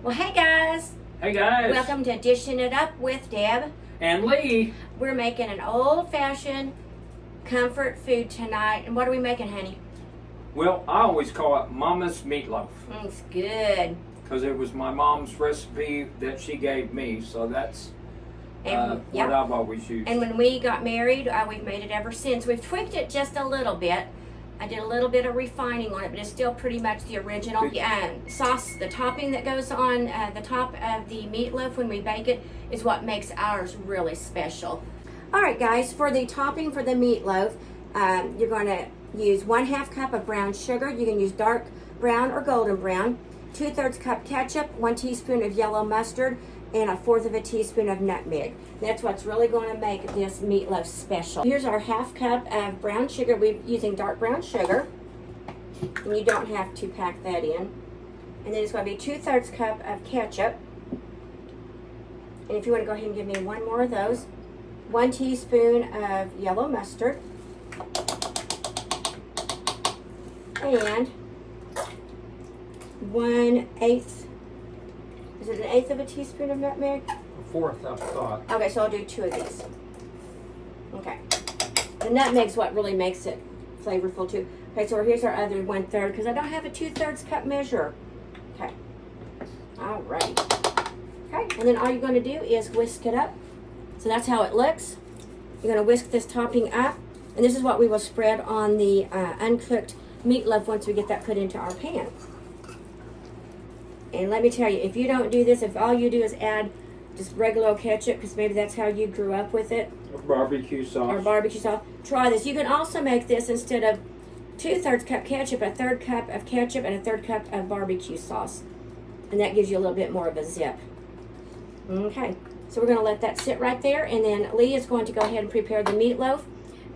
Well, hey guys. Hey guys. Welcome to Dishing It Up with Deb. And Lee. We're making an old-fashioned comfort food tonight. And what are we making, honey? Well, I always call it Mama's meatloaf. It's good. Because it was my mom's recipe that she gave me. So that's And, what I've always used. And when we got married, we've made it ever since. We've tweaked it just a little bit. I did a little bit of refining on it, but it's still pretty much the original. Sauce, the topping that goes on the top of the meatloaf when we bake it is what makes ours really special. All right, guys, for the topping for the meatloaf, you're going to use 1/2 cup of brown sugar. You can use dark brown or golden brown. 2/3 cup ketchup, 1 teaspoon of yellow mustard, and 1/4 teaspoon of nutmeg. That's what's really going to make this meatloaf special. Here's our 1/2 cup of brown sugar. We're using dark brown sugar, and you don't have to pack that in. And then it's going to be 2/3 cup of ketchup. And if you want to go ahead and give me one more of those, 1 teaspoon of yellow mustard, and 1/8. Is it 1/8 of a teaspoon of nutmeg? 1/4, I thought. Okay, so I'll do 2 of these. Okay. The nutmeg's what really makes it flavorful too. Okay, so here's our other 1/3 because I don't have a 2/3 cup measure. Okay. All right. Okay, and then all you're going to do is whisk it up. So that's how it looks. You're going to whisk this topping up, and this is what we will spread on the uncooked meatloaf once we get that put into our pan. And let me tell you, if you don't do this, if all you do is add just regular old ketchup, because maybe that's how you grew up with it, Barbecue sauce. or barbecue sauce, try this. You can also make this instead of 2/3 cup ketchup, 1/3 cup of ketchup, and 1/3 cup of barbecue sauce. And that gives you a little bit more of a zip. Okay, so we're going to let that sit right there, and then Lee is going to go ahead and prepare the meatloaf,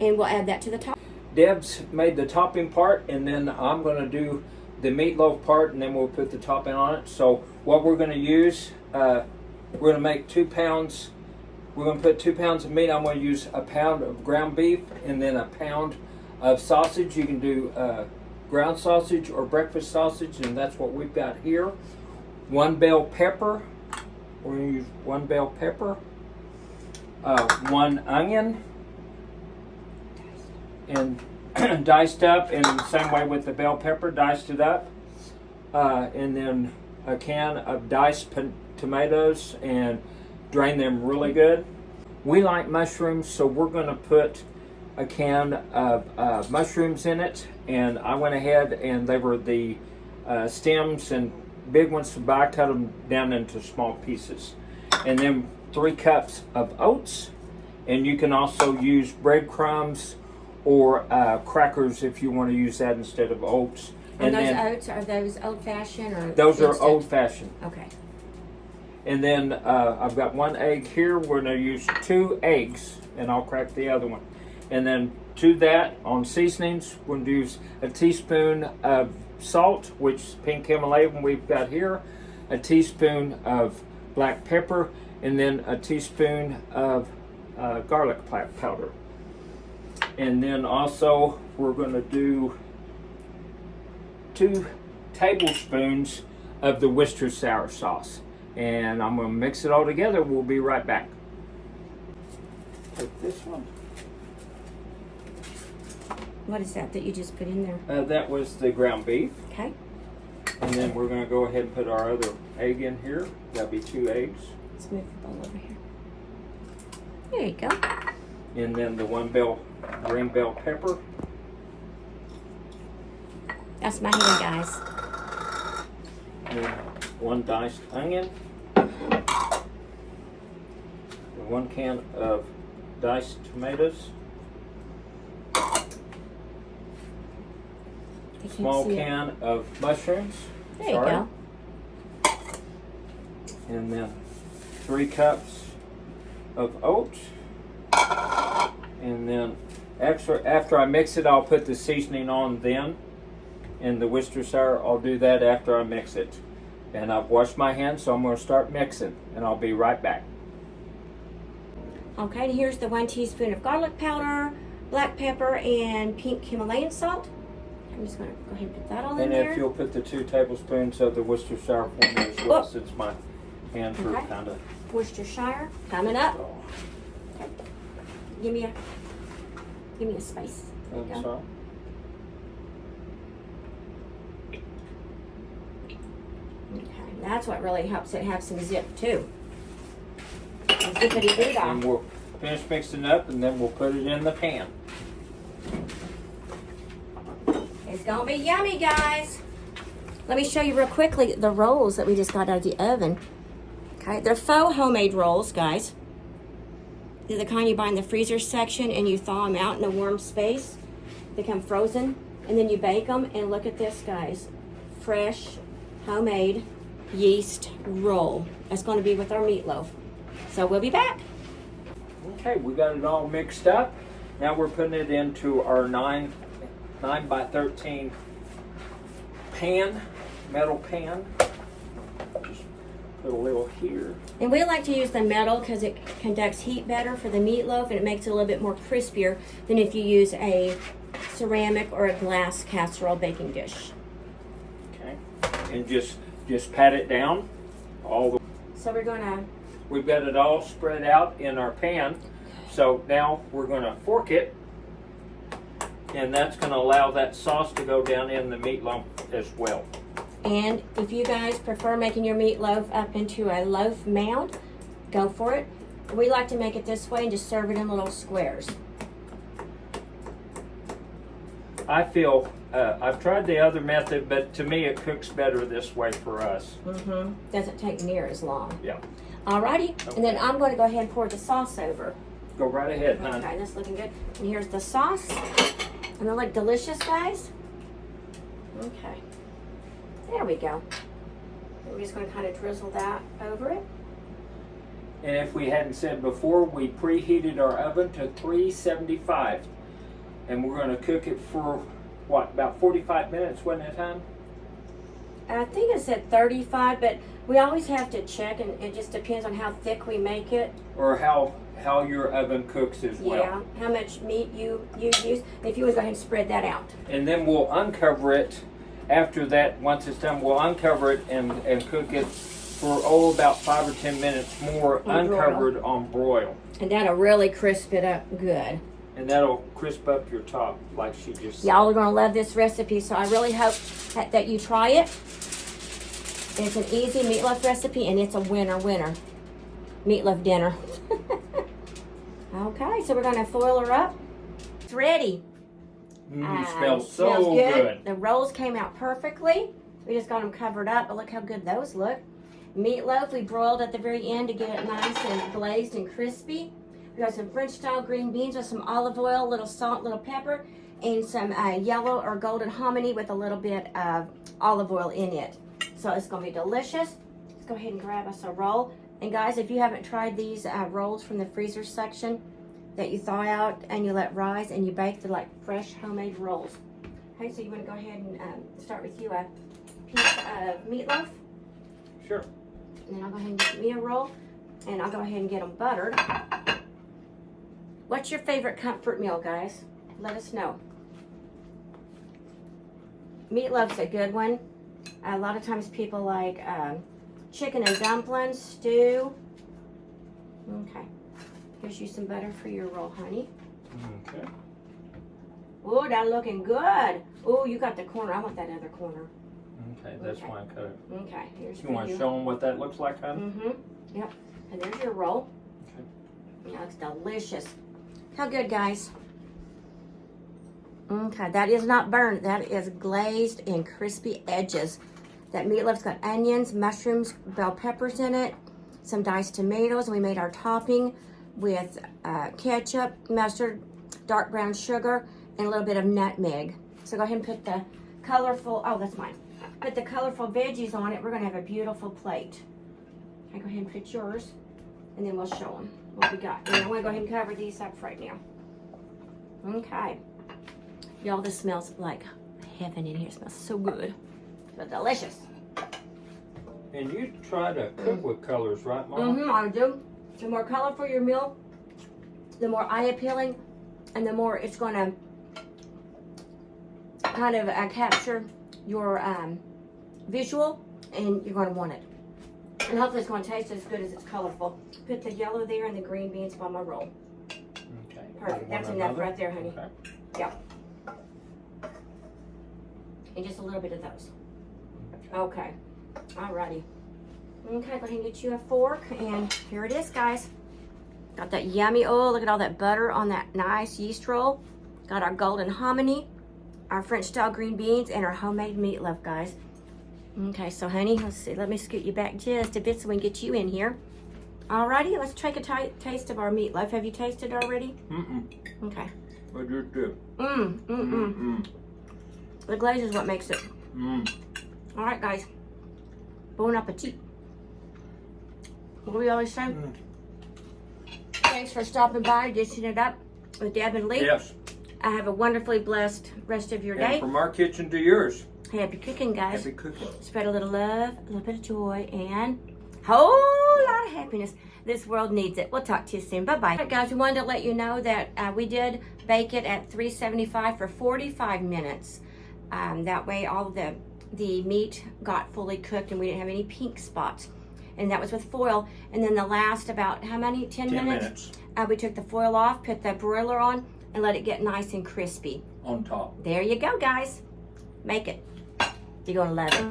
and we'll add that to the top. Deb's made the topping part, and then I'm going to do the meatloaf part, and then we'll put the topping on it. So what we're going to use, we're going to make 2 pounds. We're going to put 2 pounds of meat. I'm going to use a pound of ground beef and then a pound of sausage. You can do ground sausage or breakfast sausage, and that's what we've got here. 1 bell pepper. We're going to use 1 bell pepper. 1 onion. And diced up, and the same way with the bell pepper, diced it up. And then a can of diced tomatoes and drain them really good. We like mushrooms, so we're going to put a can of mushrooms in it. And I went ahead, and they were the stems and big ones, so I cut them down into small pieces. And then 3 cups of oats, and you can also use breadcrumbs or crackers if you want to use that instead of oats. And those oats, are those old-fashioned or those instant? are old-fashioned. Okay. And then I've got 1 egg here. We're going to use 2 eggs, and I'll crack the other one. And then to that, on seasonings, we're going to use a teaspoon of salt, which is pink Himalayan we've got here, a teaspoon of black pepper, and then a teaspoon of garlic powder. And then also we're going to do 2 tablespoons of the Worcestershire sauce. And I'm going to mix it all together. We'll be right back. Take this one. What is that you just put in there? That was the ground beef. Okay. And then we're going to go ahead and put our other egg in here. That'll be 2 eggs. Let's move the bowl over here. There you go. And then the green bell pepper. That's my hand, guys. And 1 diced onion. 1 can of diced tomatoes. Small can of mushrooms. There you go. And then 3 cups of oats. And then after I mix it, I'll put the seasoning on then. And the Worcestershire, I'll do that after I mix it. And I've washed my hands, so I'm going to start mixing. And I'll be right back. Okay, and here's the 1 teaspoon of garlic powder, black pepper, and pink Himalayan salt. I'm just going to go ahead and put that all in And there. if you'll put the 2 tablespoons of the Worcestershire for me as well, since my hands are Okay. kind of. Worcestershire coming up. Give me a space. There you go. Sorry. Okay, that's what really helps it have some zip too. Zippity doo And we'll finish mixing up, and then we'll put it in the pan. It's gonna be yummy, guys. Let me show you real quickly the rolls that we just got out of the oven. Okay, they're faux homemade rolls, guys. They're the kind you buy in the freezer section and you thaw them out in a warm space. They come frozen, and then you bake them. And look at this, guys. Fresh, homemade yeast roll. That's going to be with our meatloaf. So we'll be back. Okay, we got it all mixed up. Now we're putting it into our 9 by 13 pan, metal pan. Just put a little here. And we like to use the metal because it conducts heat better for the meatloaf, and it makes it a little bit more crispier than if you use a ceramic or a glass casserole baking dish. Okay, and just pat it down all the. So we're gonna. We've got it all spread out in our pan. So now we're going to fork it, and that's going to allow that sauce to go down in the meatloaf as well. And if you guys prefer making your meatloaf up into a loaf mound, go for it. We like to make it this way and just serve it in little squares. I feel, I've tried the other method, but to me it cooks better this way for us. Doesn't take near as long. Yeah. Alrighty, Okay. and then I'm going to go ahead and pour the sauce over. Go right ahead, hon. Okay, that's looking good. And here's the sauce. And they look delicious, guys. Okay. There we go. We're just going to kind of drizzle that over it. And if we hadn't said before, we preheated our oven to 375. And we're going to cook it for, what, about 45 minutes, wasn't it, hon? I think it said 35, but we always have to check, and it just depends on how thick we make it. Or how your oven cooks as well. Yeah, how much meat you use. If you would go ahead and spread that out. And then we'll uncover it after that. Once it's done, we'll uncover it and cook it for about 5 or 10 minutes more uncovered on broil. And that'll really crisp it up good. And that'll crisp up your top like she just said. Y'all are going to love this recipe, so I really hope that you try it. It's an easy meatloaf recipe, and it's a winner. Meatloaf dinner. Okay, so we're going to foil her up. It's ready. It smells so good. The rolls came out perfectly. We just got them covered up, but look how good those look. Meatloaf we broiled at the very end to get it nice and glazed and crispy. We got some French style green beans with some olive oil, a little salt, little pepper, and some yellow or golden hominy with a little bit of olive oil in it. So it's going to be delicious. Let's go ahead and grab us a roll. And guys, if you haven't tried these rolls from the freezer section that you thaw out and you let rise and you bake, they're like fresh homemade rolls. Okay, so you want to go ahead and start with you a piece of meatloaf. Sure. And then I'll go ahead and get me a roll, and I'll go ahead and get them buttered. What's your favorite comfort meal, guys? Let us know. Meatloaf's a good one. A lot of times people like chicken and dumplings, stew. Okay. Here's you some butter for your roll, honey. Okay. Oh, that's looking good. Oh, you got the corner. I want that other corner. Okay, that's why I cut it. Okay, here's You want to show them what that looks like, hon? Mm-hmm. Yep. And there's your roll. Okay. That looks delicious. How good, guys? Okay, that is not burned. That is glazed and crispy edges. That meatloaf's got onions, mushrooms, bell peppers in it, some diced tomatoes. We made our topping with ketchup, mustard, dark brown sugar, and a little bit of nutmeg. So go ahead and put the colorful, oh, that's mine. Put the colorful veggies on it. We're going to have a beautiful plate. Okay, go ahead and put yours, and then we'll show them what we got. And I'm going to go ahead and cover these up right now. Okay. Y'all, this smells like heaven in here. It smells so good. But delicious. And you try to cook with colors, right, Mama? I do. The more colorful your meal, the more eye appealing, and the more it's going to kind of capture your visual, and you're going to want it. And hopefully it's going to taste as good as it's colorful. Put the yellow there and the green beans by my roll. Okay. Perfect. That's enough right there, honey. Okay. Yeah. And just a little bit of those. Okay. Alrighty. Okay, go ahead and get you a fork, and here it is, guys. Got that yummy, oh, look at all that butter on that nice yeast roll. Got our golden hominy, our French style green beans, and our homemade meatloaf, guys. Okay, so honey, let's see, let me scoot you back just a bit so we can get you in here. Alrighty, let's take a taste of our meatloaf. Have you tasted it already? Okay. I just did. The glaze is what makes it. Alright, guys. Bon appetit. What do we always say? Thanks for stopping by, dishing it up with Deb and Lee. Yes. I have a wonderfully blessed rest of your day. And from our kitchen to yours. Happy cooking, guys. Happy cooking. Spread a little love, a little bit of joy, and a whole lot of happiness. This world needs it. We'll talk to you soon. Bye-bye. All right, guys, we wanted to let you know that we did bake it at 375 for 45 minutes. That way all the meat got fully cooked and we didn't have any pink spots. And that was with foil. And then the last about, how many? 10 minutes? We took the foil off, put the broiler on, and let it get nice and crispy. On top. There you go, guys. Make it. You're going to love it.